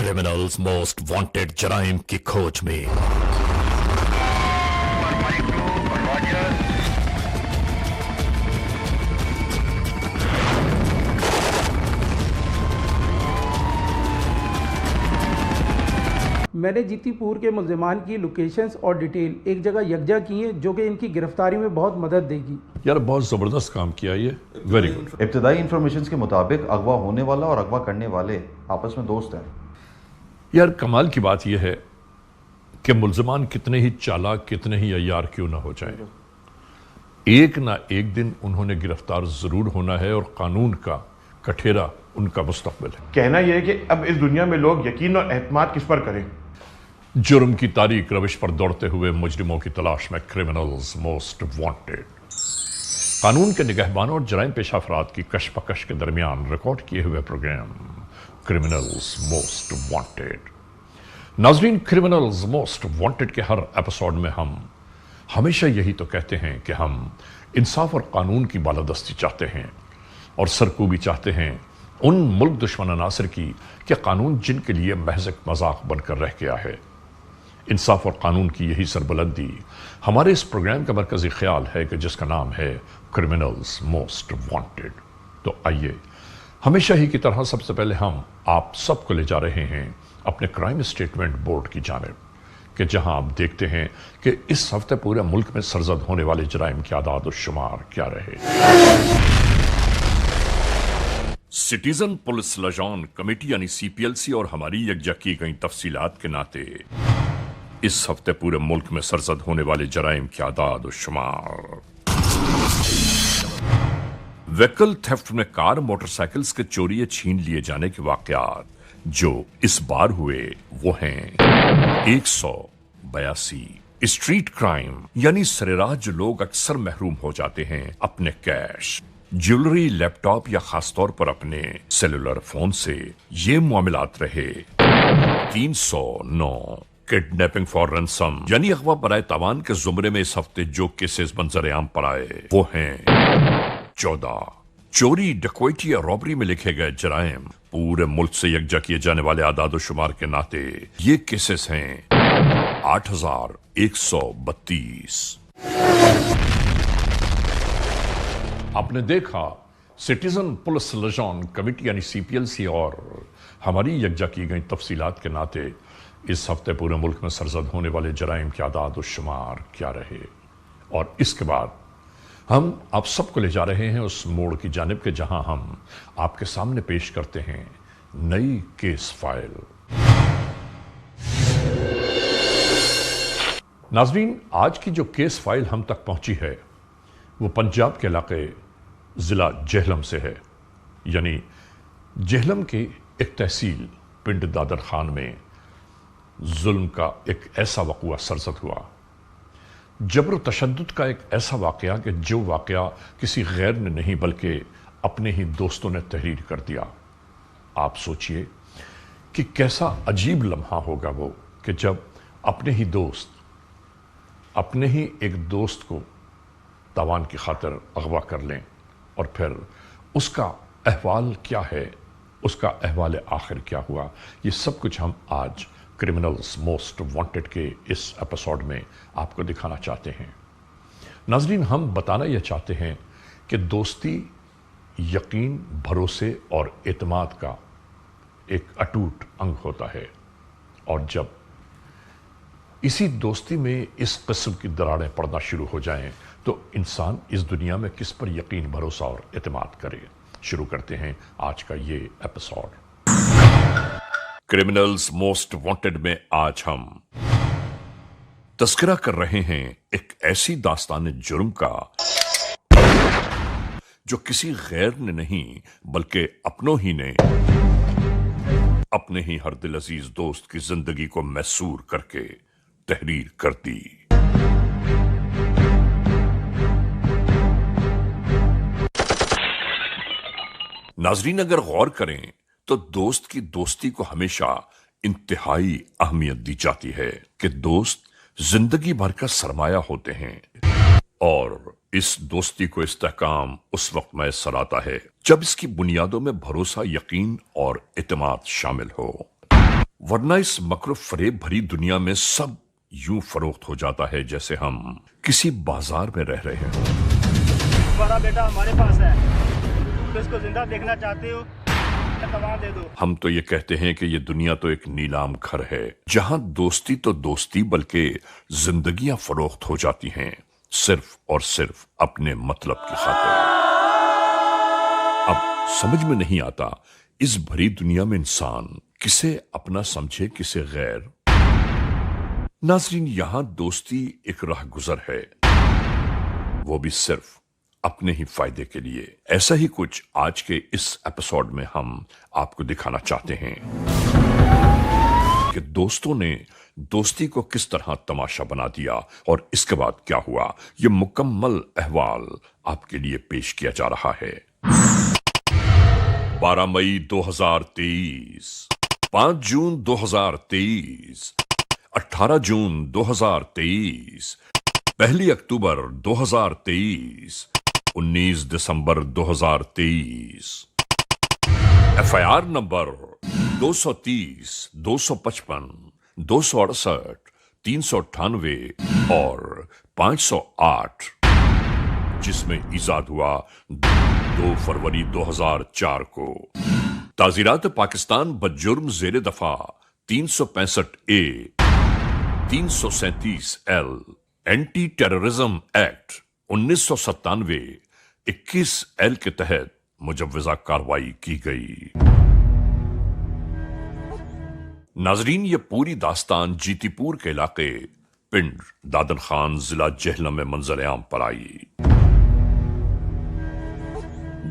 Criminals most wanted जराइम की खोज में। میں نے جیتی پور کے ملزمان کی لوکیشنز اور ڈیٹیل ایک جگہ یکجا کی ہیں جو کہ ان کی گرفتاری میں بہت مدد دے گی۔ یار بہت زبردست کام کیا یہ، ویری گڈ۔ ابتدائی انفارمیشنز کے مطابق اغوا ہونے والا اور اغوا کرنے والے آپس میں دوست ہیں۔ یار کمال کی بات یہ ہے کہ ملزمان کتنے ہی چالاک، کتنے ہی عیار کیوں نہ ہو جائیں، ایک نہ ایک دن انہوں نے گرفتار ضرور ہونا ہے، اور قانون کا کٹھیرا ان کا مستقبل ہے۔ کہنا یہ ہے کہ اب اس دنیا میں لوگ یقین اور اعتماد کس پر کریں؟ جرم کی تاریک روش پر دوڑتے ہوئے مجرموں کی تلاش میں کرمنلز موسٹ وانٹڈ، قانون کے نگہبانوں اور جرائم پیشہ افراد کی کشمکش کے درمیان ریکارڈ کیے ہوئے پروگرام کرمنلز موسٹ وانٹڈ۔ ناظرین، کرمنلز موسٹ وانٹڈ کے ہر ایپیسوڈ میں ہم ہمیشہ یہی تو کہتے ہیں کہ ہم انصاف اور قانون کی بالادستی چاہتے ہیں، اور سرکوبی چاہتے ہیں ان ملک دشمن عناصر کی کہ قانون جن کے لیے محض ایک مذاق بن کر رہ گیا ہے۔ انصاف اور قانون کی یہی سربلندی ہمارے اس پروگرام کا مرکزی خیال ہے کہ جس کا نام ہے کرمنلز موسٹ وانٹڈ۔ تو آئیے ہمیشہ ہی کی طرح سب سے پہلے ہم آپ سب کو لے جا رہے ہیں اپنے کرائم اسٹیٹمنٹ بورڈ کی جانب، کہ جہاں آپ دیکھتے ہیں کہ اس ہفتے پورے ملک میں سرزد ہونے والے جرائم کے اعداد و شمار کیا رہے۔ سٹیزن پولیس لجان کمیٹی یعنی CPLC اور ہماری یکجا کی گئی تفصیلات کے ناطے اس ہفتے پورے ملک میں سرزد ہونے والے جرائم کے اعداد و شمار۔ ویکل تھیفٹ میں کار موٹر سائیکلز کے چوری یا چھین لیے جانے کے واقعات جو اس بار ہوئے وہ ہیں 182۔ اسٹریٹ کرائم یعنی سرراہ جو لوگ اکثر محروم ہو جاتے ہیں اپنے کیش، جیولری، لیپ ٹاپ یا خاص طور پر اپنے سیلولر فون سے، یہ معاملات رہے 309۔ کڈنیپنگ فار رینسم یعنی اغوا برائے تاوان کے زمرے میں اس ہفتے جو کیسز منظر عام پر آئے وہ ہیں 14۔ چوری، ڈکوئٹی یا رابری میں لکھے گئے جرائم پورے ملک سے یکجا کیے جانے والے اعداد و شمار کے ناطے یہ کیسز ہیں 8132۔ آپ نے دیکھا سٹیزن پولیس لجان کمیٹی یعنی CPLC اور ہماری یکجا کی گئی تفصیلات کے ناطے اس ہفتے پورے ملک میں سرزد ہونے والے جرائم کے اعداد و شمار کیا رہے، اور اس کے بعد ہم آپ سب کو لے جا رہے ہیں اس موڑ کی جانب کے جہاں ہم آپ کے سامنے پیش کرتے ہیں نئی کیس فائل۔ ناظرین، آج کی جو کیس فائل ہم تک پہنچی ہے وہ پنجاب کے علاقے ضلع جہلم سے ہے، یعنی جہلم کی ایک تحصیل پنڈ دادر خان میں ظلم کا ایک ایسا واقعہ سرزد ہوا، جبر و تشدد کا ایک ایسا واقعہ کہ جو واقعہ کسی غیر نے نہیں بلکہ اپنے ہی دوستوں نے تحریر کر دیا۔ آپ سوچئے کہ کیسا عجیب لمحہ ہوگا وہ کہ جب اپنے ہی دوست اپنے ہی ایک دوست کو تاوان کی خاطر اغوا کر لیں، اور پھر اس کا احوال کیا ہے، اس کا احوال آخر کیا ہوا، یہ سب کچھ ہم آج کرمنلز موسٹ وانٹڈ کے اس ایپیسوڈ میں آپ کو دکھانا چاہتے ہیں۔ ناظرین، ہم بتانا یہ چاہتے ہیں کہ دوستی یقین، بھروسے اور اعتماد کا ایک اٹوٹ انگ ہوتا ہے، اور جب اسی دوستی میں اس قسم کی دراڑیں پڑنا شروع ہو جائیں تو انسان اس دنیا میں کس پر یقین، بھروسہ اور اعتماد کرے۔ شروع کرتے ہیں آج کا یہ ایپیسوڈ۔ کرمنلز موسٹ وانٹڈ میں آج ہم تذکرہ کر رہے ہیں ایک ایسی داستان جرم کا جو کسی غیر نے نہیں بلکہ اپنوں ہی نے اپنے ہی ہر دل عزیز دوست کی زندگی کو محصور کر کے تحریر کر دی۔ ناظرین، اگر غور کریں تو دوست کی دوستی کو ہمیشہ انتہائی اہمیت دی جاتی ہے کہ دوست زندگی بھر کا سرمایہ ہوتے ہیں، اور اس دوستی کو استحکام اس وقت میسر آتا ہے جب اس کی بنیادوں میں بھروسہ، یقین اور اعتماد شامل ہو۔ ورنہ اس مکر فریب بھری دنیا میں سب یوں فروخت ہو جاتا ہے جیسے ہم کسی بازار میں رہ رہے ہیں۔ بڑا بیٹا ہمارے پاس ہے، تو اس کو زندہ دیکھنا چاہتے ہو تمام دے دو۔ ہم تو یہ کہتے ہیں کہ یہ دنیا تو ایک نیلام گھر ہے جہاں دوستی تو دوستی بلکہ زندگیاں فروخت ہو جاتی ہیں صرف اور صرف اپنے مطلب کی خاطر۔ اب سمجھ میں نہیں آتا اس بھری دنیا میں انسان کسے اپنا سمجھے کسے غیر۔ ناظرین، یہاں دوستی ایک راہ گزر ہے، وہ بھی صرف اپنے ہی فائدے کے لیے۔ ایسا ہی کچھ آج کے اس ایپیسوڈ میں ہم آپ کو دکھانا چاہتے ہیں کہ دوستوں نے دوستی کو کس طرح تماشا بنا دیا اور اس کے بعد کیا ہوا، یہ مکمل احوال آپ کے لیے پیش کیا جا رہا ہے۔ 12 مئی 2023، 5 جون 2023، 18 جون 2023، 1 اکتوبر 2023، 19 دسمبر 2023۔ ایف آئی آر نمبر 230، 255، 268، 398 اور 508، جس میں ایجاد ہوا 2 فروری 2004 کو۔ تعزیرات پاکستان بجرم زیر دفاع 365A، 337L، anti terrorism act 1997، 21L کے تحت مجوزہ کارروائی کی گئی۔ ناظرین، یہ پوری داستان جیتی پور کے علاقے پنڈ دادن خان ضلع جہلم میں منظر عام پر آئی۔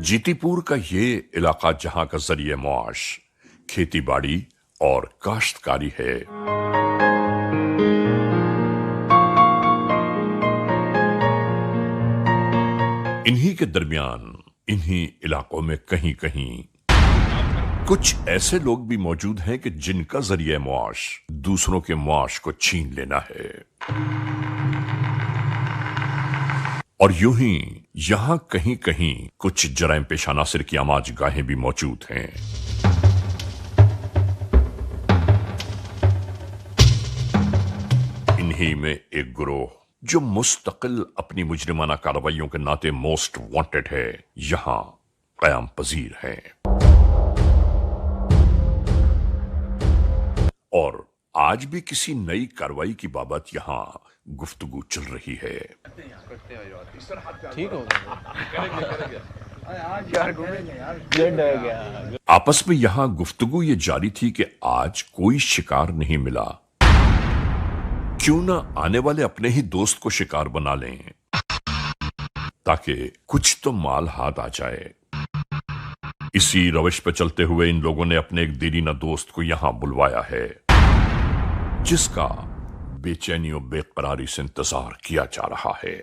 جیتی پور کا یہ علاقہ جہاں کا ذریعہ معاش کھیتی باڑی اور کاشتکاری ہے، انہی کے درمیان انہی علاقوں میں کہیں کہیں کچھ ایسے لوگ بھی موجود ہیں کہ جن کا ذریعہ معاش دوسروں کے معاش کو چھین لینا ہے، اور یوں ہی یہاں کہیں کہیں کچھ جرائم پیشہ عناصر کی آماج گاہیں بھی موجود ہیں۔ انہی میں ایک گروہ جو مستقل اپنی مجرمانہ کارروائیوں کے ناطے موسٹ وانٹڈ ہے، یہاں قیام پذیر ہے، اور آج بھی کسی نئی کارروائی کی بابت یہاں گفتگو چل رہی ہے۔ آپس میں یہاں گفتگو یہ جاری تھی کہ آج کوئی شکار نہیں ملا، کیوں نہ آنے والے اپنے ہی دوست کو شکار بنا لیں تاکہ کچھ تو مال ہاتھ آ جائے۔ اسی روش پہ چلتے ہوئے ان لوگوں نے اپنے ایک دیرینہ دوست کو یہاں بلوایا ہے، جس کا بے چینی و بے قراری سے انتظار کیا جا رہا ہے،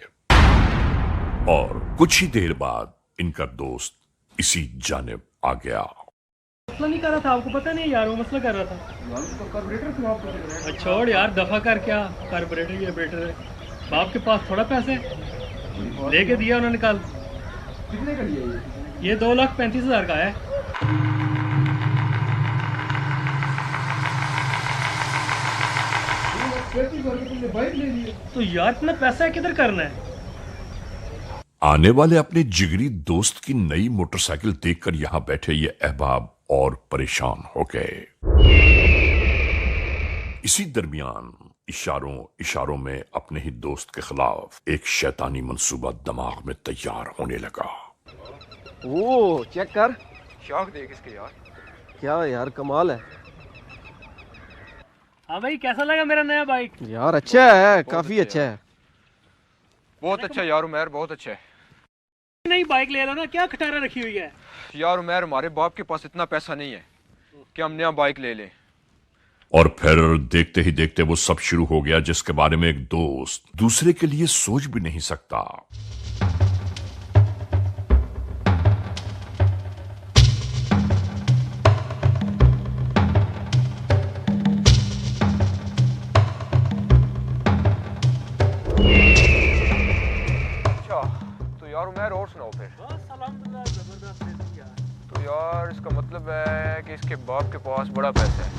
اور کچھ ہی دیر بعد ان کا دوست اسی جانب آ گیا۔ مسئلہ نہیں کر رہا تھا، آپ کو پتہ نہیں یار، وہ مسئلہ کر رہا تھا۔ چھوڑ یار، دفع کر، کیا کاربوریٹر یا بیٹر ہے، باپ کے پاس تھوڑا پیسے لے کے دیا انہوں نے کل۔ کتنے کا لیا یہ 2,35,000 کا ہے۔ تو یار اتنا پیسہ کدھر کرنا ہے؟ آنے والے اپنے جگری دوست کی نئی موٹر سائیکل دیکھ کر یہاں بیٹھے یہ احباب اور پریشان ہو گئے۔ اسی درمیان اشاروں میں اپنے ہی دوست کے خلاف ایک شیطانی منصوبہ دماغ میں تیار ہونے لگا۔ وہ چیک کر، شوق دیکھ اس کے یار، کیا یار کمال ہے ہاں بھائی، کیسا لگا میرا نیا بائک؟ یار، اچھا ہے، کافی اچھا ہے، بہت اچھا یار عمیر، بہت اچھا ہے نئی بائک لے لو نا، کیا کھٹارا رکھی ہوئی ہے یار عمیر۔ ہمارے باپ کے پاس اتنا پیسہ نہیں ہے کہ ہم نیا بائک لے لیں۔ اور پھر دیکھتے ہی دیکھتے وہ سب شروع ہو گیا جس کے بارے میں ایک دوست دوسرے کے لیے سوچ بھی نہیں سکتا۔ اچھا تو یار عمیر، اور سناؤ پھر۔ تو یار اس کا مطلب ہے کہ اس کے باپ کے پاس بڑا پیسہ ہے۔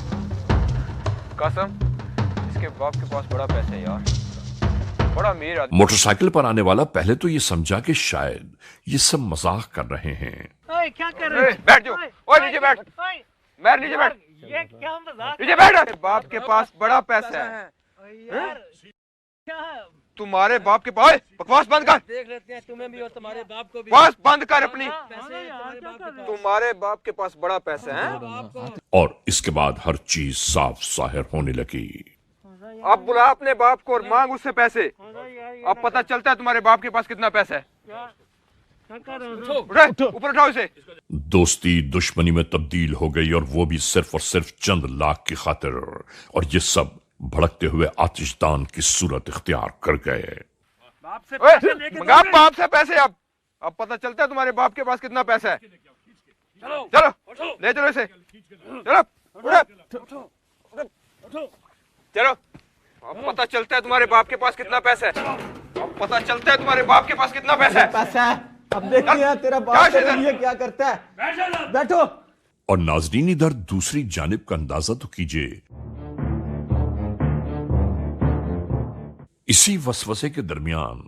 कसम इसके बाप के पास बड़ा पैसा है यार, बड़ा अमीर आदमी। मोटरसाइकिल पर आने वाला पहले तो ये समझा कि शायद ये सब मजाक कर रहे हैं। ओए क्या कर रहे हो? बैठ जाओ, ओए नीचे बैठ, मैं नीचे बैठ, ये क्या मजाक? नीचे बैठ। बाप के पास बड़ा पैसा है यार क्या तुम्हारे बाप के पास। बकवास बंद कर, देख लेते हैं तुम्हें भी और तुम्हारे बाप को भी। बकवास बंद कर अपनी। पैसे तुम्हारे बाप के पास बड़ा पैसा है। और इसके बाद हर चीज साफ जाहिर होने लगी। अब बुला अपने बाप को और मांग उससे पैसे। अब पता चलता है तुम्हारे बाप के पास कितना पैसा है। ऊपर उठाओ इसे। दोस्ती दुश्मनी में तब्दील हो गई और वो भी सिर्फ और सिर्फ चंद लाख की खातिर, और ये सब भड़कते हुए आतिशदान की सूरत इख्तियार कर गए। मंगा बाप से पैसे। अब पता चलता है तुम्हारे बाप के पास कितना पैसा है। चलो ले चलो इसे, चलो चलो। अब पता चलता है तुम्हारे बाप के पास कितना पैसा है। अब पता चलता है तुम्हारे बाप के पास कितना पैसा है। पैसा है, अब देखते हैं तेरा बाप तेरे लिए क्या करता है। बैठो। और नाजरीन इधर दूसरी जानिब का अंदाजा तो कीजिए। इसी वसवसे के दरमियान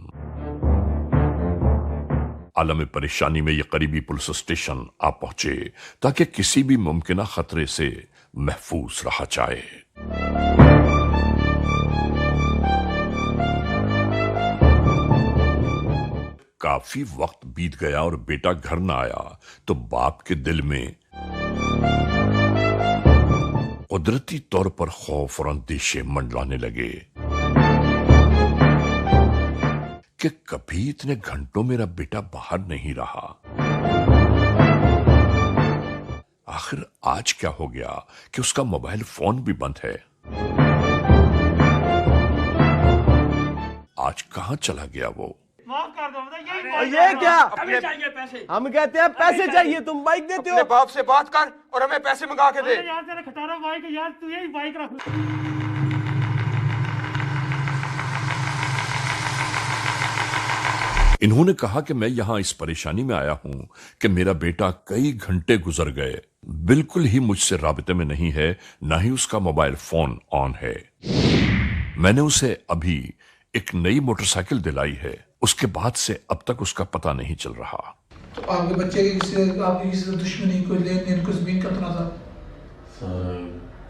आलम परेशानी में ये करीबी पुलिस स्टेशन आ पहुंचे ताकि किसी भी मुमकिना खतरे से महफूज रहा जाए। काफी वक्त बीत गया और बेटा घर न आया तो बाप के दिल में कुदरती तौर पर खौफ और अंदेशे मंडलाने लगे कि कभी इतने घंटों मेरा बेटा बाहर नहीं रहा। आखिर आज क्या हो गया कि उसका मोबाइल फोन भी बंद है। आज कहां चला गया वो? माफ कर दो, ये क्या? हमें चाहिए पैसे। हम कहते हैं पैसे चाहिए, तुम बाइक देते हो। अपने बाप से बात कर और हमें पैसे मंगा के दे। यार तेरा खटारा बाइक यार, तू यही बाइक रख। इन्होंने कहा कि मैं यहां इस परेशानी में आया हूं कि मेरा बेटा कई घंटे गुजर गए, बिल्कुल ही मुझसे राबते में नहीं है, ना ही उसका मोबाइल फोन ऑन है। मैंने उसे अभी एक नई मोटरसाइकिल दिलाई है, उसके बाद से अब तक उसका पता नहीं चल रहा। तो आपके बच्चे की आपकी किसी से दुश्मनी, कोई लेन देन, कुछ भी करना था?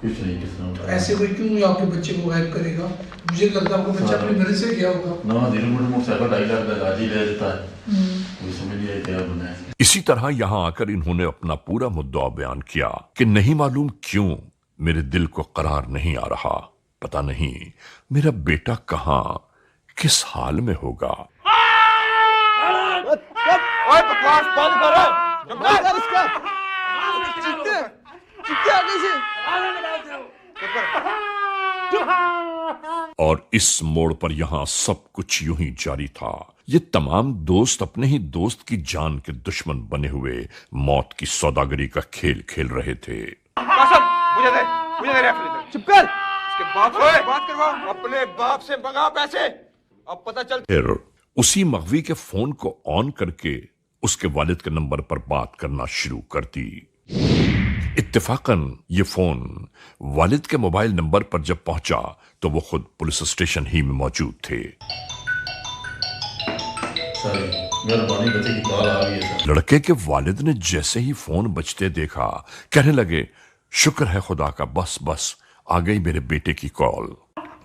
कुछ नहीं, किस तो ऐसे कोई क्यों आपके बच्चे को गायब करेगा? मुझे लगता है आपका बच्चा अपनी मर्जी से गया होगा ना। धीरे मोटरसाइकिल डाइलर का गाजी ले देता है, कोई समझ नहीं आया क्या बनाया। इसी तरह यहां आकर इन्होंने अपना पूरा मुद्दा बयान किया कि नहीं मालूम क्यों मेरे दिल को करार नहीं आ रहा। पता नहीं मेरा बेटा कहां किस हाल में होगा। ओए बकवास बंद कर इसका। चिट्टे आगे से। और इस मोड़ पर यहां सब कुछ यूं ही जारी था। ये तमाम दोस्त अपने ही दोस्त की जान के दुश्मन बने हुए मौत की सौदागरी का खेल खेल रहे थे। कसम मुझे दे रेफरी। चुप कर। इसके बाप से बात करवा, अपने बाप से मंगा पैसे। अब पता चल। फिर उसी मगवी के फोन को ऑन करके उसके वालिद के नंबर पर बात करना शुरू कर दी। इत्तेफाकन ये फोन वालिद के मोबाइल नंबर पर जब पहुंचा तो वो खुद पुलिस स्टेशन ही में मौजूद थे। लड़के के वालिद ने जैसे ही फोन बजते देखा, कहने लगे शुक्र है खुदा का, बस बस आ गई मेरे बेटे की कॉल।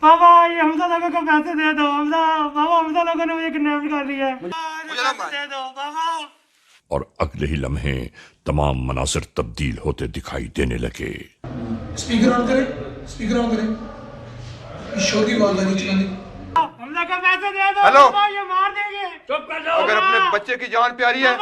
बाबा ये हमजा लोगों को पैसे दे दो। हमजा लोगों ने मुझे किडनैप कर लिया है, दे दो बाबा। और अगले ही लम्हे तमाम मनासिर तब्दील होते दिखाई देने लगे। स्पीकर ऑन करें, स्पीकर ऑन करें। शोर की आवाज आ रही चलाने। हमजा को पैसे दे दो। हेलो, ये मार देंगे। चुप कर जाओ। अगर अपने बच्चे की जान प्यारी है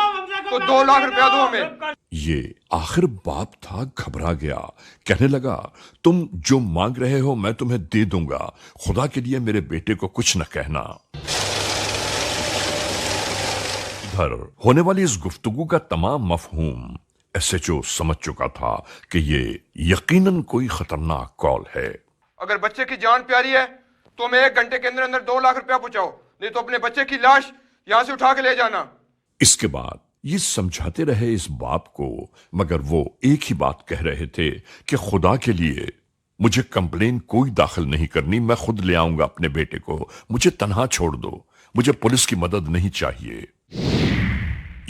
तो 2 लाख रुपया दो हमें। ये आखिर बाप था, घबरा गया, कहने लगा तुम जो मांग रहे हो मैं तुम्हें दे दूंगा, खुदा के लिए मेरे बेटे को कुछ न कहना। इधर होने वाली इस गुफ्तगू का तमाम मफहूम एसएचओ समझ चुका था कि ये यकीनन कोई खतरनाक कॉल है। अगर बच्चे की जान प्यारी है तो हमें 1 घंटे के अंदर अंदर 2 लाख रुपया पहुंचाओ, नहीं तो अपने बच्चे की लाश यहां से उठा के ले जाना। इसके बाद ये समझाते रहे इस बाप को, मगर वो एक ही बात कह रहे थे कि खुदा के लिए मुझे कंप्लेन कोई दाखिल नहीं करनी, मैं खुद ले आऊंगा अपने बेटे को, मुझे तन्हा छोड़ दो, मुझे पुलिस की मदद नहीं चाहिए।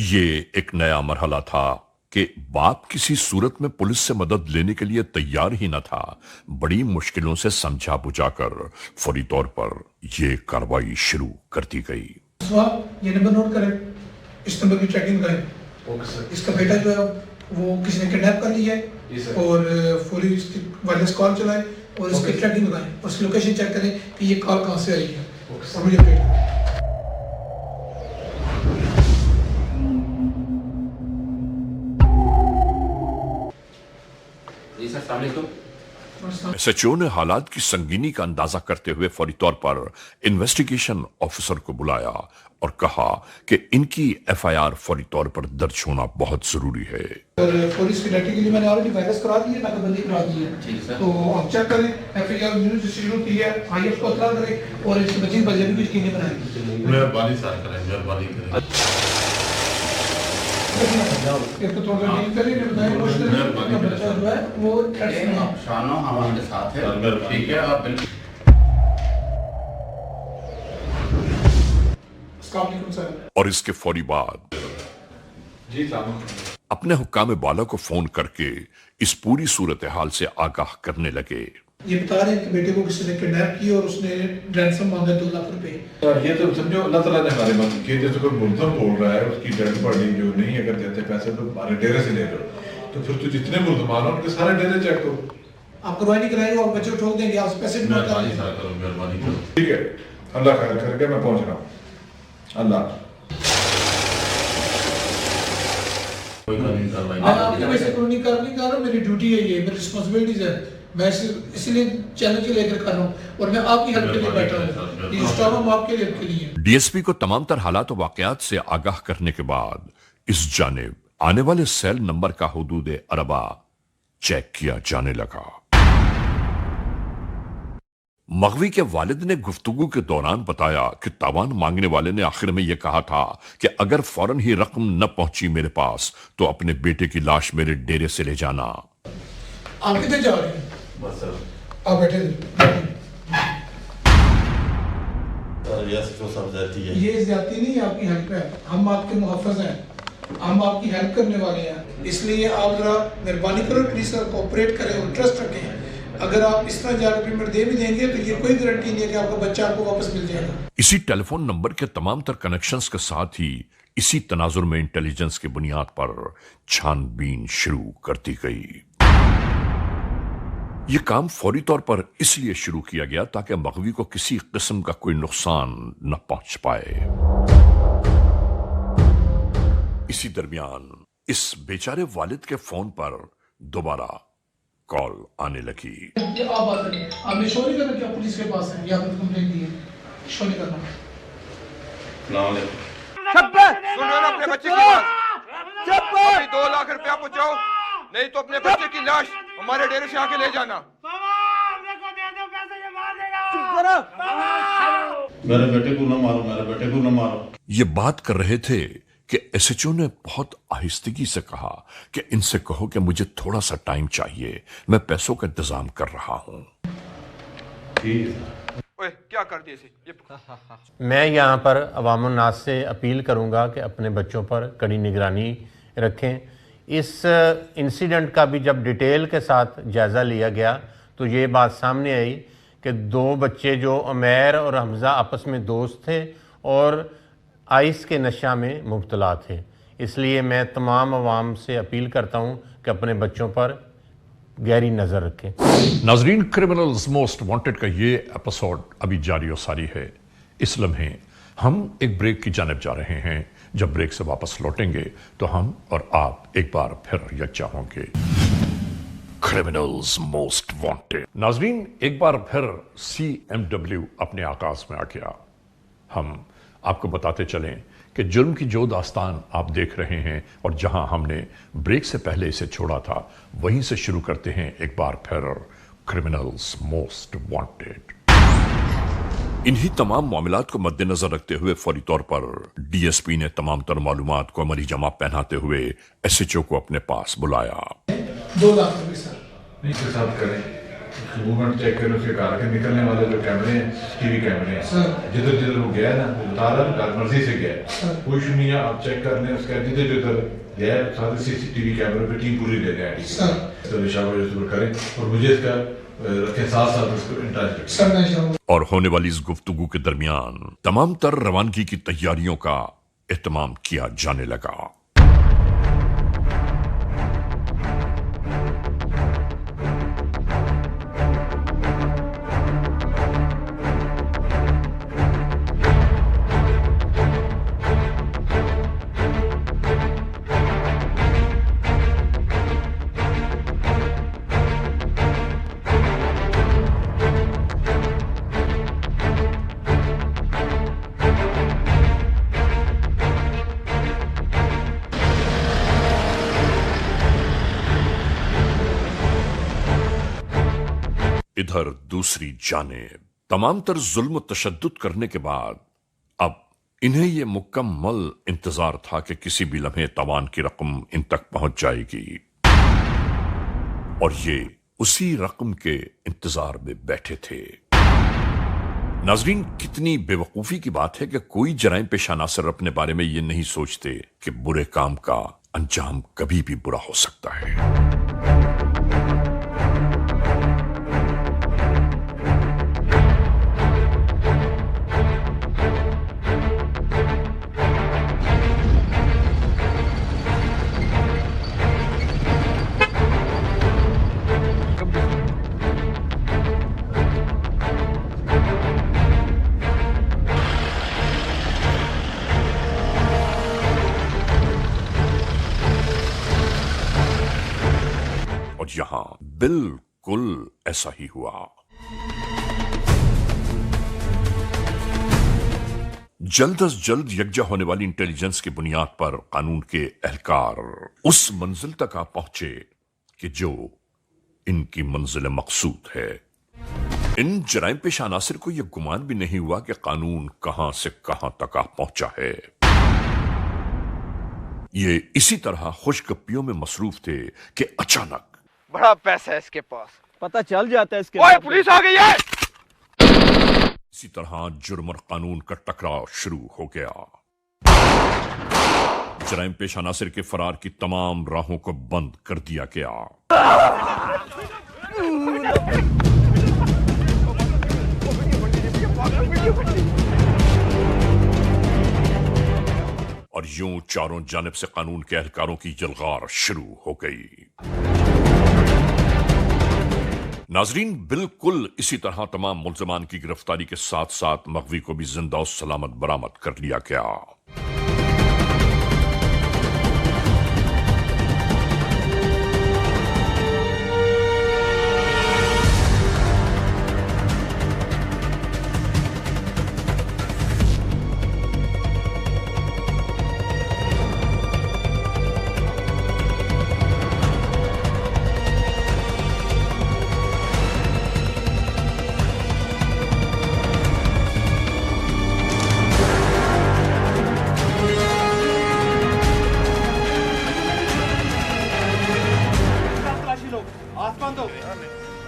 ये एक नया मरहला था कि बाप किसी सूरत में पुलिस से मदद लेने के लिए तैयार ही न था। बड़ी मुश्किलों से समझा बुझाकर फौरी तौर पर यह कार्रवाई शुरू कर दी गई। ये नंबर नोट करें, इस नंबर की ट्रैकिंग करें। इसका बेटा जो है वो किसी ने किडनैप कर लिया है और फौरी इसकी वायरलेस कॉल चलाए और इसकी ट्रैकिंग लगाएं और उसकी लोकेशन चेक करें कि ये कॉल कहाँ से आई है और मुझे अपडेट करें। एसएचओ ने हालात की संगीनी का अंदाजा करते हुए फौरी तौर पर इन्वेस्टिगेशन ऑफिसर को बुलाया और कहा कि इनकी एफआईआर फौरी तौर पर दर्ज होना बहुत जरूरी है। और पुलिस की डटी के लिए मैंने ऑलरेडी वायरस करा दी है, नाकाबंदी करा दी है, तो आप चेक करें। एफआईआर शुरू की है, आईएफ को इत्तला करें और इसकी बची बजट भी यकीनी बनाएं। मेहरबानी सर करें, मेहरबानी करें। इसको थोड़ा सा डील करें, बताएं मुश्किल बच्चा जो है वो थ्रेट्स में शानो हमारे साथ है, ठीक है आप बिल्कुल। और इसके फौरी बाद अपने हुक्काम बाला को फोन करके इस पूरी सूरत हाल से आगाह करने लगे। ये बता रहे हैं कि बेटे को किसी ने किडनैप किया और उसने रैंसम मांगा 2 लाख रुपए। ये तो समझो अल्लाह ताला ने हमारे मन किए, जैसे कोई मुल्ज़म बोल रहा है उसकी डेड बॉडी जो नहीं अगर देते पैसे तो हमारे डेरे से ले लो, तो फिर तो जितने मुल्ज़मान हो उनके सारे डेरे चेक करो। आप कार्रवाई नहीं कराएंगे और बच्चे ठोक देंगे, आप पैसे भी मांगते हैं। मेहरबानी करो, ठीक है, अल्लाह खैर करके मैं पहुंच रहा हूँ। अल्लाह मैं आपके वैसे कानूनी कार्रवाई कर रहा हूँ, मेरी ड्यूटी है, ये मेरी रिस्पांसिबिलिटीज है, मैं इसीलिए चैलेंज लेकर कर रहा हूँ और मैं आपकी हेल्प के लिए बैठा हूँ। ये स्टॉक हम आपके हेल्प के लिए। डीएसपी को तमाम तर हालात और वाकयात से आगाह करने के बाद इस जानिब आने वाले सेल नंबर का हुदूद अरबा चेक किया जाने लगा। मगवी के वालिद ने गुफ्तगू के दौरान बताया कि तावान मांगने वाले ने आखिर में यह कहा था कि अगर फौरन ही रकम न पहुंची मेरे पास तो अपने बेटे की लाश मेरे डेरे से ले जाना। आप कितने जा रहे हैं? बस सर आप बैठे ये ज्यादती नहीं, आपकी हेल्प है, हम आपके मुहफ़्फ़ज़ हैं, हम आपकी हेल्प करने वाले हैं, इसलिए आप जरा मेहरबानी करो, प्लीज कोऑपरेट करें और ट्रस्ट रखें। अगर आप इस तरह जाकर पेमेंट दे भी देंगे तो ये कोई गारंटी नहीं है कि आपका बच्चा आपको वापस मिल जाएगा। इसी टेलीफोन नंबर के तमाम तर कनेक्शंस के साथ ही इसी तनाजुर में इंटेलिजेंस की बुनियाद पर छानबीन शुरू कर दी गई। यह काम फौरी तौर पर इसलिए शुरू किया गया ताकि मगवी को किसी किस्म का कोई नुकसान न पहुंच पाए। इसी दरमियान इस बेचारे वालिद के फोन पर दोबारा कॉल आने लगी। आप बात करें, आपने शो नहीं करना कि आप पुलिस के पास हैं या आपने कंप्लेंट दी है, शो नहीं करना। सुन रहे हो अपने बच्चे की बात, अभी 2 लाख रुपया पहुंचाओ, नहीं तो अपने बच्चे की लाश हमारे डेरे से आके ले जाना। मेरे बेटे को न मारो, मेरे बेटे को न मारो। ये बात कर रहे थे कि एसएचओ ने बहुत आहिस्तगी से कहा कि इनसे कहो कि मुझे थोड़ा सा टाइम चाहिए, मैं पैसों का इंतजाम कर रहा हूं। ओए क्या कर दिए इसे? मैं यहाँ पर अवाम नास से अपील करूँगा कि अपने बच्चों पर कड़ी निगरानी रखें। इस इंसिडेंट का भी जब डिटेल के साथ जायज़ा लिया गया तो ये बात सामने आई कि 2 बच्चे जो उमैर और हमज़ा आपस में दोस्त थे और आइस के नशा में मुब्तला थे। इसलिए मैं तमाम अवाम से अपील करता हूँ कि अपने बच्चों पर गहरी नज़र रखें। नाजरीन, क्रिमिनल्स मोस्ट वांटेड का ये एपिसोड अभी जारी और सारी है। इस लम्हे हम एक ब्रेक की जानिब जा रहे हैं। जब ब्रेक से वापस लौटेंगे तो हम और आप एक बार फिर यकजा होंगे। Criminals most wanted. नाजरीन, एक बार फिर CMW अपने आगाज में आ गया। हम आपको बताते चलें कि जुर्म की जो दास्तान आप देख रहे हैं और जहां हमने ब्रेक से पहले इसे छोड़ा था वहीं से शुरू करते हैं एक बार फिर क्रिमिनल्स मोस्ट वांटेड। इन्हीं तमाम मामलात को मद्देनजर रखते हुए फौरी तौर पर डीएसपी ने तमाम तर मालूमात को अमली जमा पहनाते हुए एसएचओ को अपने पास बुलाया। 2 लाख रुपए सर हिसाब करें, मूवमेंट चेक करें, उसके कार के निकलने वाले जो कैमरे हैं, टीवी कैमरे हैं, जिधर जिधर वो गया ना, बता रहा घर मर्जी से गया, कोई इशू नहीं है, आप चेक कर लें उसका, जिधर जिधर गया सारे सीसीटीवी कैमरे पे टीम पूरी ले रहे हैं, तो निशावर करें और मुझे इसका रखें साथ साथ उसको इंटरेस्ट। और होने वाली इस गुफ्तगू के दरमियान तमाम तर रवानगी की तैयारियों का एहतमाम किया जाने लगा। इधर दूसरी जानिब तमाम तर जुल्म तशद्दुद करने के बाद अब इन्हें यह मुकम्मल इंतजार था कि किसी भी लम्हे तवान की रकम इन तक पहुंच जाएगी और ये उसी रकम के इंतजार में बैठे थे। नाजरीन, कितनी बेवकूफी की बात है कि कोई जराइम पेशा नासिर अपने बारे में ये नहीं सोचते कि बुरे काम का अंजाम कभी भी बुरा हो सकता है। यहां बिल्कुल ऐसा ही हुआ। जल्द अज जल्द यकजा होने वाली इंटेलिजेंस की बुनियाद पर कानून के एहलकार उस मंजिल तक आ पहुंचे कि जो इनकी मंजिल मकसूद है। इन जराइम पेशा अनासिर को यह गुमान भी नहीं हुआ कि कानून कहां से कहां तक आ पहुंचा है। ये इसी तरह खुशगप्पियों में मसरूफ थे कि अचानक बड़ा पैसा है इसके पास, पता चल जाता है इसके। ओए पुलिस आ गई है। इसी तरह जुर्म और कानून का टकराव शुरू हो गया। जराइम पेशा नासिर के फरार की तमाम राहों को बंद कर दिया गया। और यूं चारों जानिब से कानून के एहलकारों की यलगार शुरू हो गई। नाजरीन, बिल्कुल इसी तरह तमाम मुल्ज़िमान की गिरफ्तारी के साथ साथ मगवी को भी जिंदा और सलामत बरामद कर लिया गया।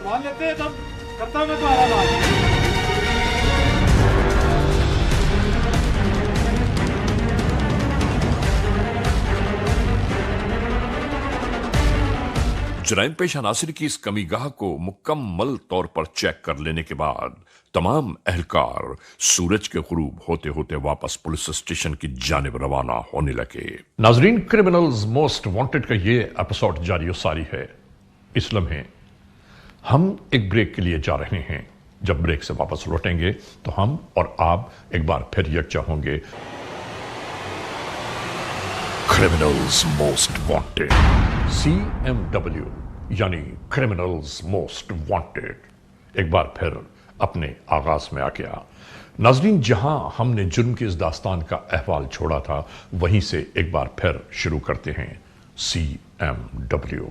मान लेते हैं तब करता हूं मैं तुम्हारा इलाज। जराइम पेशा नासिर की इस कमीगाह को मुकम्मल तौर पर चेक कर लेने के बाद तमाम एहलकार सूरज के गुरूब होते होते वापस पुलिस स्टेशन की जानिब रवाना होने लगे। नाजरीन, क्रिमिनल्स मोस्ट वांटेड का ये एपिसोड जारी सारी है। इस लम्हे हम एक ब्रेक के लिए जा रहे हैं। जब ब्रेक से वापस लौटेंगे तो हम और आप एक बार फिर यकजा होंगे। क्रिमिनल्स मोस्ट वांटेड, CMW यानी क्रिमिनल्स मोस्ट वांटेड एक बार फिर अपने आगाज में आ गया। नाजरीन, जहां हमने जुर्म की इस दास्तान का अहवाल छोड़ा था वहीं से एक बार फिर शुरू करते हैं। CMW।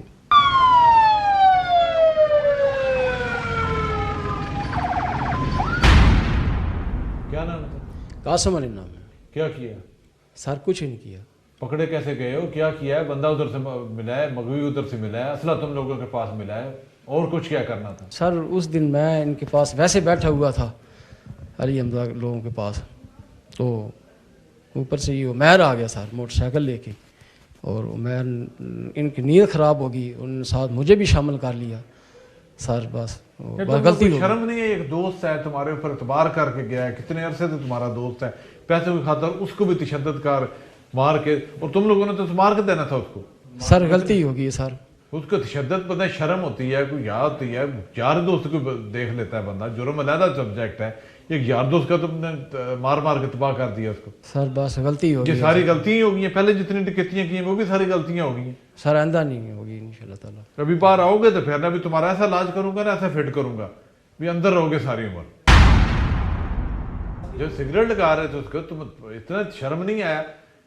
क्या नाम है? कासम अली नाम है। क्या किया सर? कुछ ही नहीं किया। पकड़े कैसे गए हो? क्या किया है? बंदा उधर से मिला है, मगवी उधर से मिला है, असला तुम लोगों के पास मिला है, और कुछ क्या करना था? सर उस दिन मैं इनके पास वैसे बैठा हुआ था अली हमजा लोगों के पास, तो ऊपर से ये उमैर आ गया सर मोटरसाइकिल लेके, और उमैर इनकी नीयत ख़राब होगी, उन साथ मुझे भी शामिल कर लिया सर। बस गलती हो शर्म नहीं है? एक दोस्त है तुम्हारे ऊपर एतबार करके गया है, कितने अरसे से तुम्हारा दोस्त है, पैसे की खातर उसको भी तशद्दुद कर मार के, और तुम लोगों ने तो मार के देना था उसको। सर गलती होगी सर, उसको तशद्दुद पता है, शर्म होती है, कोई याद होती है, यार दोस्त को देख लेता है बंदा, जुर्म अलहदा सब्जेक्ट है, एक यार दोस्त का तुमने मार मार के तबाह कर दिया उसको। सर बस गलती होगी, ये सारी गलतियां हो गई हैं, पहले जितनी डकैतियां की हैं वो भी सारी गलतियां हो गई हैं सर, आइंदा नहीं होगी इंशाल्लाह ताला। कभी बाहर आओगे तो फिर ना भी तुम्हारा ऐसा इलाज करूंगा ना, ऐसा फिट करूंगा भी अंदर रहोगे सारी उम्र। जब सिगरेट लगा रहे थे उसको तुम इतना शर्म नहीं आया?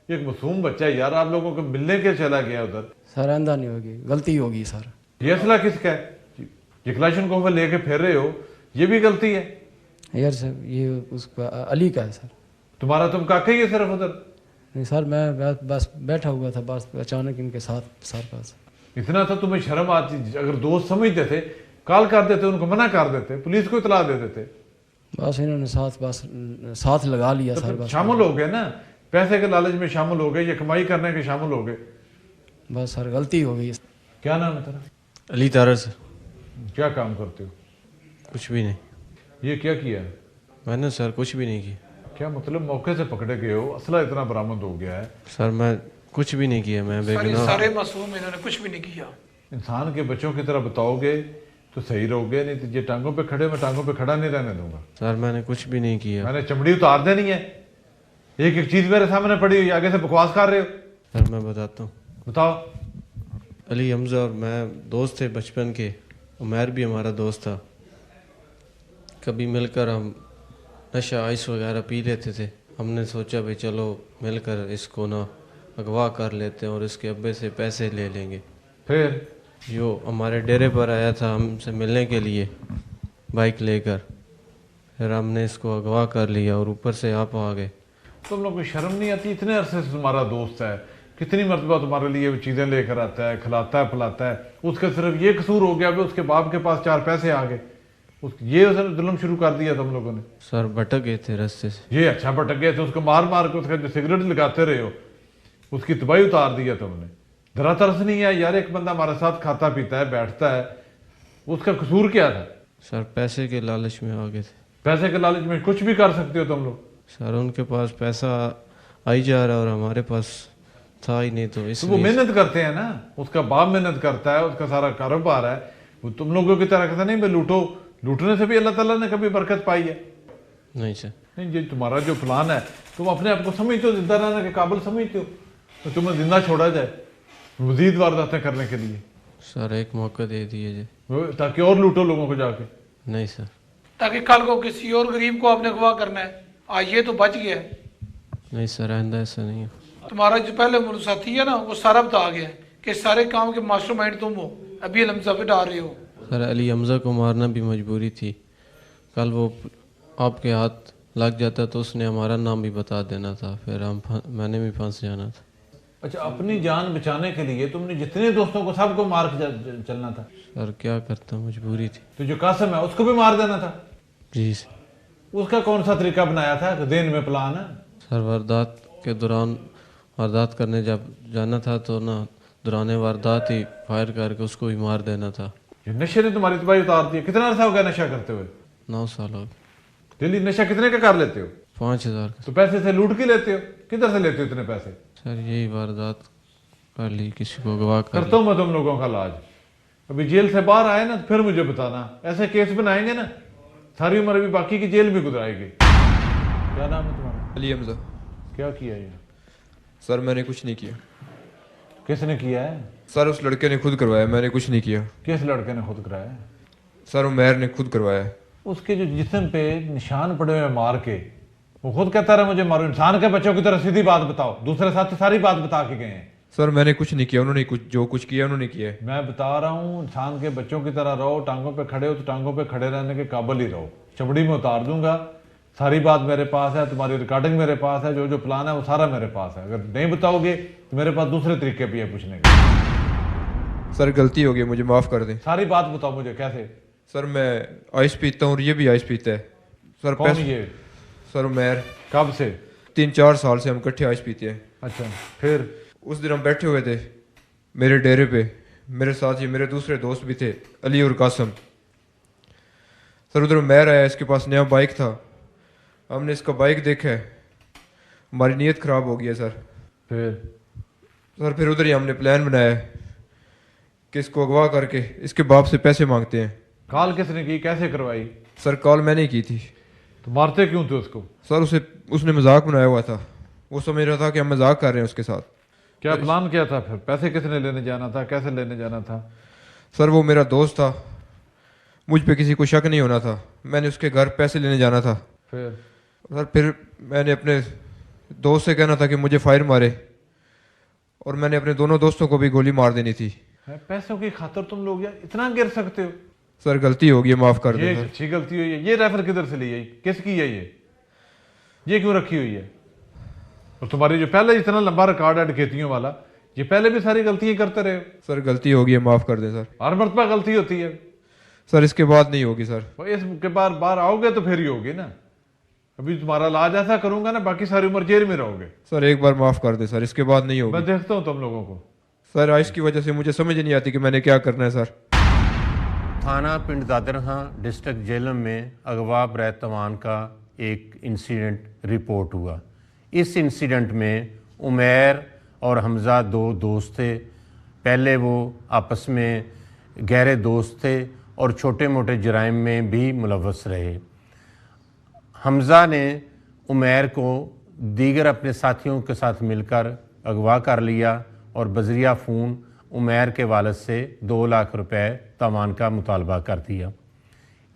एक मासूम बच्चा है यार, आप लोगों को मिलने के चला गया उधर। सर आइंदा नहीं होगी, गलती होगी सर। ये असला किसका है? ये क्लाशन को लेके फिर रहे हो, ये भी गलती है यार सर, ये उसका अली का है सर। तुम्हारा तुम काका ही है सिर्फ उधर? नहीं सर, मैं बस बैठा हुआ था, बस अचानक इनके साथ सर पास। इतना तो तुम्हें शर्म आती, अगर दोस्त समझते थे कॉल कर देते, उनको मना कर देते, पुलिस को इतला दे देते। बस इन्होंने साथ लगा लिया तो सर। बस शामिल हो गए ना, पैसे के लालच में शामिल हो गए, ये कमाई करने के शामिल हो गए। बस सर गलती हो गई। क्या नाम है तेरा? अली तारा सर। क्या काम करते हो? कुछ भी नहीं। ये क्या किया? मैंने सर कुछ भी नहीं किया। क्या मतलब? मौके से पकड़े गए हो, असला इतना बरामद हो गया है? सर मैं कुछ भी नहीं किया, मैं बेगुनाह। सारे मासूम, इन्होंने कुछ भी नहीं किया। इंसान के बच्चों की तरह बताओगे तो सही रहोगे, नहीं तो ये टांगों पे खड़े, मैं टांगों पे खड़ा नहीं रहने दूंगा। सर मैंने कुछ भी नहीं किया। मैंने चमड़ी उतार देनी है, एक एक चीज मेरे सामने पड़ी हुई, आगे से बकवास कर रहे हो। सर मैं बताता हूँ। बताओ। अली हमजा और मैं दोस्त थे बचपन के, उमैर भी हमारा दोस्त था। कभी मिलकर हम नशा आइस वगैरह पी लेते थे। हमने सोचा भाई चलो मिलकर इसको ना अगवा कर लेते हैं और इसके अब्बे से पैसे ले लेंगे। फिर जो हमारे डेरे पर आया था हमसे मिलने के लिए बाइक लेकर, फिर हमने इसको अगवा कर लिया और ऊपर से आप आ गए। तुम लोग को शर्म नहीं आती? इतने अरसे से तुम्हारा दोस्त है, कितनी मरतबा तुम्हारे लिए चीज़ें लेकर आता है, खिलाता है पिलाता है, उसका सिर्फ ये कसूर हो गया कि उसके बाप के पास 4 पैसे आ गए, ये उसने जुल्म शुरू कर दिया तुम लोगों ने। सर भटक गए थे रास्ते से। ये अच्छा भटक गए थे, उसको मार मार के उसका जो सिगरेट लगाते रहे हो उसकी तबाही उतार दिया तुमने। जरा तरस नहीं है यार, एक बंदा हमारे साथ खाता पीता है, बैठता है, उसका कसूर क्या था? सर पैसे के लालच में आ गए थे। पैसे के लालच में कुछ भी कर सकते हो तुम लोग। सर उनके पास पैसा आई जा रहा और हमारे पास था ही नहीं, तो इसलिए। वो मेहनत करते हैं ना, उसका बाप मेहनत करता है, उसका सारा कारोबार है, वो तुम लोगों की तरह कहता नहीं मैं लूटो, लूटने से भी अल्लाह ताला ने कभी बरकत पाई है? नहीं सर। नहीं, ये तुम्हारा जो प्लान है, तुम अपने आप को समझते हो जिंदा रहने के काबिल समझते हो, तो तुम्हें जिंदा छोड़ा जाए मजीद वारदातें करने के लिए? सर एक मौका दे दीजिए ताकि और लूटो लोगों को जाके। नहीं सर। ताकि कल को किसी और गरीब को आपने अगवा करना है, आज ये तो बच गया है। नहीं सर आइंदा ऐसा नहीं है। तुम्हारा जो पहले साथी है ना, वो सारा बता गया कि सारे काम के मास्टरमाइंड तुम हो, अभी हमजा पे डाल रहे हो। सर अली हमजा को मारना भी मजबूरी थी, कल वो आपके हाथ लग जाता तो उसने हमारा नाम भी बता देना था, फिर मैंने भी फंस जाना था। अच्छा, अपनी जान बचाने के लिए तुमने जितने दोस्तों को सबको मार के चलना था? सर क्या करता, मजबूरी थी। तो जो कासिम है उसको भी मार देना था? जी सर। उसका कौन सा तरीका बनाया था? दिन में प्लान है? सर वारदात के दौरान वारदात करने जब जाना था तो ना दौरान वारदात ही फायर करके उसको भी मार देना था। ये नशे ने तुम्हारी तबाही उतार दी। कितना अर्सा हो गया नशा करते हुए? 9 साल हो गए। डेली नशा कितने का कर लेते हो? 5000 का। तो पैसे से लूट के लेते हो? किधर से लेते हो इतने पैसे? सर यही वारदात कर ली, किसी को गवाह करता हूँ मैं तुम लोगों का इलाज। अभी जेल से बाहर आए ना तो फिर मुझे बताना, ऐसे केस बनाएंगे ना सारी उम्र अभी बाकी की जेल भी गुजराएगी। क्या नाम है तुम्हारा? अली हमजा। क्या किया ये? सर मैंने कुछ नहीं किया। किसने किया है? सर उस लड़के ने खुद करवाया, मैंने कुछ नहीं किया। किस लड़के ने खुद कराया? सर उमैर ने खुद करवाया। उसके जो जिस्म पे निशान पड़े हुए मार के, वो खुद कहता रहा मुझे मारो। इंसान के बच्चों की तरह सीधी बात बताओ, दूसरे साथ सारी बात बता के गए हैं। सर मैंने कुछ नहीं किया, उन्होंने जो कुछ किया उन्होंने किया। मैं बता रहा हूँ, इंसान के बच्चों की तरह रहो, टांगों पे खड़े हो तो टांगों पे खड़े रहने के काबिल ही रहो। चमड़ी में उतार दूंगा, सारी बात मेरे पास है, तुम्हारी रिकॉर्डिंग मेरे पास है, जो जो प्लान है वो सारा मेरे पास है। अगर नहीं बताओगे तो मेरे पास दूसरे तरीके भी है पूछने के। सर गलती हो गई, मुझे माफ़ कर दें। सारी बात बताओ मुझे कैसे। सर मैं आइस पीता हूँ और ये भी आइस पीता है। सर कौन ये? सर उमैर। कब से? 3-4 साल से हम इकट्ठे आइस पीते हैं। अच्छा, फिर? उस दिन हम बैठे हुए थे मेरे डेरे पे, मेरे साथ ही मेरे दूसरे दोस्त भी थे, अली और कासम। सर उधर उमैर आया, इसके पास नया बाइक था, हमने इसका बाइक देखा है, हमारी नीयत ख़राब हो गई है सर। फिर उधर ही हमने प्लान बनाया कि इसको अगवा करके इसके बाप से पैसे मांगते हैं। कॉल किसने की, कैसे करवाई? सर कॉल मैंने की थी। तो मारते क्यों थे उसको? सर उसने मजाक बनाया हुआ था, वो समझ रहा था कि हम मजाक कर रहे हैं उसके साथ। क्या प्लान क्या था फिर? पैसे किसने लेने जाना था, कैसे लेने जाना था? सर वो मेरा दोस्त था, मुझ पे किसी को शक नहीं होना था, मैंने उसके घर पैसे लेने जाना था। फिर मैंने अपने दोस्त से कहना था कि मुझे फायर मारे, और मैंने अपने दोनों दोस्तों को भी गोली मार देनी थी। पैसों की खातर तुम लोग यार इतना गिर सकते हो? सर गलती हो गई, माफ कर ये दो। अच्छी गलती हुई है। ये राइफल किधर से ली है, किसकी है ये क्यों रखी हुई है? और तुम्हारी जो पहले इतना लंबा रिकॉर्ड है डकैतियों वाला, ये पहले भी सारी गलतियां करते रहे हो। सर गलती हो गई है, माफ कर दें सर। हर मरतबा गलती होती है सर, इसके बाद नहीं होगी सर। इसके बाद बाहर आओगे तो फिर ही होगी ना। अभी तुम्हारा इलाज ऐसा करूंगा ना, बाकी सारी उम्र जेल में रहोगे। सर एक बार माफ कर दे सर, इसके बाद नहीं होगी। मैं देखता हूँ तुम लोगों को। सर आइस की वजह से मुझे समझ नहीं आती कि मैंने क्या करना है सर। थाना पिंड दादरखां डिस्ट्रिक्ट जेलम में अगवा बरैत तवान का एक इंसिडेंट रिपोर्ट हुआ। इस इंसिडेंट में उमैर और हमज़ा दो दोस्त थे। पहले वो आपस में गहरे दोस्त थे और छोटे मोटे जराइम में भी मुलव्वस रहे। हमज़ा ने उमैर को दीगर अपने साथियों के साथ मिलकर अगवा कर लिया और बजरिया फ़ोन उमैर के वालिद से 2 लाख रुपए तवान का मुतालबा कर दिया।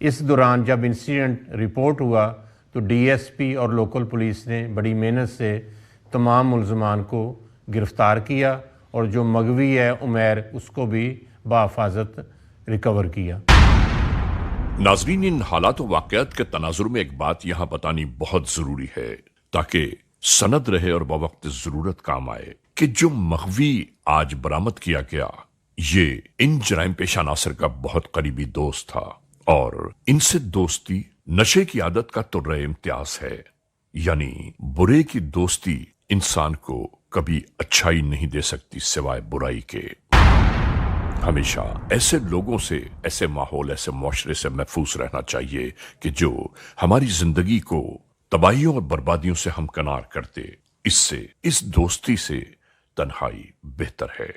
इस दौरान जब इंसिडेंट रिपोर्ट हुआ तो डीएसपी और लोकल पुलिस ने बड़ी मेहनत से तमाम मुलजमान को गिरफ़्तार किया और जो मगवी है उमैर उसको भी बाहिफाजत रिकवर किया। नाजरीन, इन हालात व वाक़यात के तनाजुर में एक बात यहाँ बतानी बहुत ज़रूरी है ताकि सनद रहे और बवक्त ज़रूरत काम आए कि जो मगवी आज बरामद किया गया ये इन जराइम पेशा नासिर का बहुत करीबी दोस्त था और इनसे दोस्ती नशे की आदत का तुर्रे इम्तियाज है। यानी बुरे की दोस्ती इंसान को कभी अच्छाई नहीं दे सकती सिवाय बुराई के। हमेशा ऐसे लोगों से, ऐसे माहौल, ऐसे मुआशरे से महफूज रहना चाहिए कि जो हमारी जिंदगी को तबाहियों और बर्बादियों से हमकनार करते। इससे, इस दोस्ती से तन्हाई बेहतर है।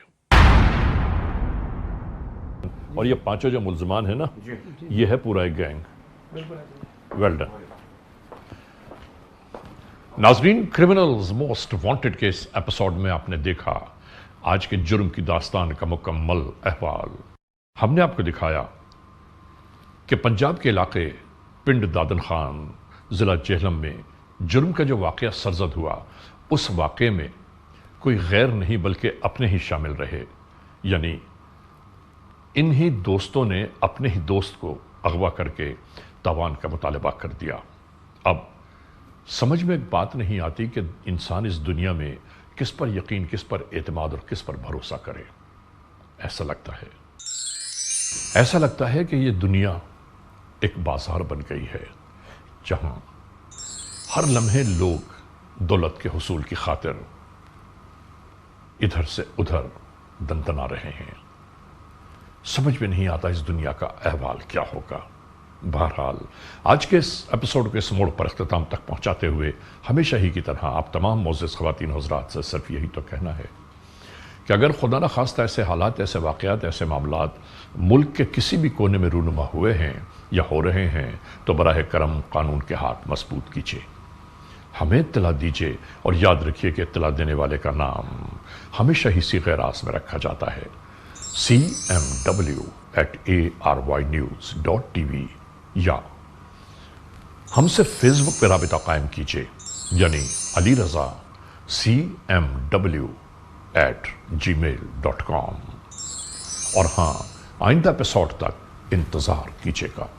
और ये पांचों जो मुल्ज़मान है ना, ये है पूरा एक गैंग। Well done. नाज़रीन, क्रिमिनल्स मोस्ट वांटेड के इस एपिसोड में आपने देखा आज के जुर्म की दास्तान का मुकम्मल अहवाल। हमने आपको दिखाया कि पंजाब के इलाके पिंड दादन खान ज़िला जेहलम में जुर्म का जो वाक़या सरजद हुआ, उस वाक़े में कोई गैर नहीं बल्कि अपने ही शामिल रहे। यानी इन्हीं दोस्तों ने अपने ही दोस्त को अगवा करके तावान का मुतालबा कर दिया। अब समझ में एक बात नहीं आती कि इंसान इस दुनिया में किस पर यकीन, किस पर एतमाद और किस पर भरोसा करे। ऐसा लगता है कि ये दुनिया एक बाजार बन गई है जहां हर लम्हे लोग दौलत के हुसूल की खातिर इधर से उधर दंदना रहे हैं। समझ में नहीं आता इस दुनिया का अहवाल क्या होगा। बहरहाल आज के इस एपिसोड के इस मोड़ पर अख्ताम तक पहुंचाते हुए हमेशा ही की तरह आप तमाम मोअज़्ज़िज़ ख़वातीन हज़रात से सिर्फ यही तो कहना है कि अगर खुदा न खास्ता ऐसे हालात, ऐसे वाक़यात, ऐसे मामलात मुल्क के किसी भी कोने में रूनुमा हुए हैं या हो रहे हैं तो बराह करम कानून के हाथ मजबूत कीजिए, हमें इत्तला दीजिए और याद रखिए कि इत्तला देने वाले का नाम हमेशा ही सीग़े रास में रखा जाता है cmw@arYnews.tv या हमसे फेसबुक पर राबिता कायम कीजिए यानी अली रज़ा cmw@gmail.com। और हाँ, आइंदा एपिसोड तक इंतज़ार कीजिएगा।